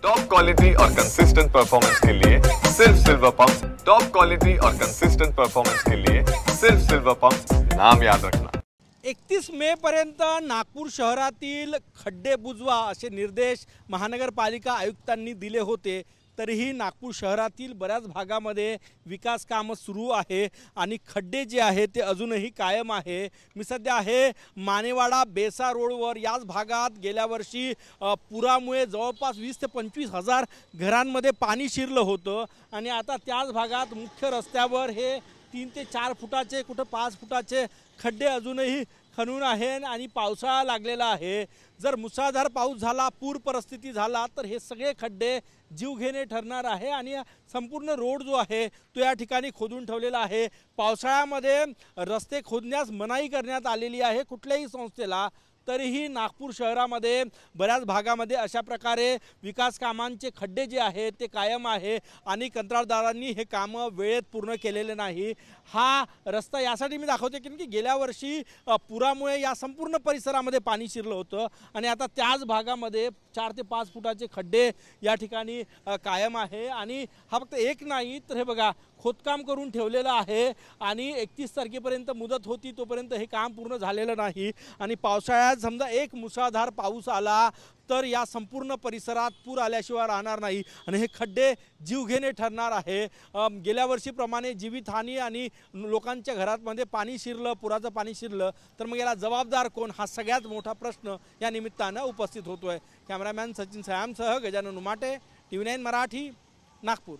Top quality और consistent performance के लिए सिर्फ सिल्वर पंप्स। टॉप क्वालिटी और कंसिस्टेंट परफॉर्मेंस के लिए सिर्फ सिल्वर पंप्स, नाम याद रखना। 31 मे पर्यंत नागपूर शहरातील खड्डे बुजवा असे निर्देश महानगरपालिका आयुक्तांनी दिले होते। तरीही नागपूर शहरातील बऱ्याच भागामध्ये विकास कामं सुरू आहे आणि खड्डे जे आहे ते अजूनही कायम आहे। मी सध्या आहे मानेवाडा बेसा रोडवर। याच भागात गेल्या वर्षी पुरामुळे जवळपास 20 ते 25 हजार घरांमध्ये पाणी शिरलं होतं आणि आता त्याच भागात मुख्य रस्त्यावर हे 3 ते 4 फुटाचे कुठं 5 फुटाचे खड्डे अजूनही खणून आहे आणि पावसाळा लागलेला आहे। जर मुसळधार पाऊस झाला, पूर परिस्थिती झाला तर हे सगळे खड्डे जीवघेणे ठरणार आहे आणि संपूर्ण रोड जो आहे तो या ठिकाणी खोदून ठेवलेला आहे। पावसाळ्यामध्ये रस्ते खोदण्यास मनाई करण्यात आलेली आहे कुठल्याही संस्थेला। तरीही नागपूर शहरामध्ये बऱ्याच भागामध्ये अशा प्रकारे विकास कामांचे खड्डे जे आहेत ते कायम आहे आणि कंत्राटदारांनी हे कामं वेळेत पूर्ण केलेले नाही। हा रस्ता यासाठी मी दाखवते की गेल्या वर्षी पुरामुळे या संपूर्ण परिसरामध्ये पाणी शिरलं होतं आणि आता त्याच भागामध्ये 4 ते 5 फुटाचे खड्डे या ठिकाणी कायम आहे। आणि हा फक्त एक नाही तर हे बघा खोदकाम करून ठेवलेलं आहे आणि 31 तारखेपर्यंत मुदत होती तोपर्यंत हे काम पूर्ण झालेलं नाही आणि पावसाळ्यात समजा एक मुसळधार पाऊस आला तर या संपूर्ण परिसरात पूर आल्याशिवाय राहणार नाही आणि हे खड्डे जीवघेणे ठरणार आहे। गेल्या वर्षीप्रमाणे जीवितहानी आणि लोकांच्या घरांमध्ये पाणी शिरलं, पुराचं पाणी शिरलं तर मग याला जबाबदार कोण, हा सगळ्यात मोठा प्रश्न या निमित्तानं उपस्थित होतोय। कॅमेरामॅन सचिन सयामसह गजानन उमाटे, TV9 मराठी, नागपूर।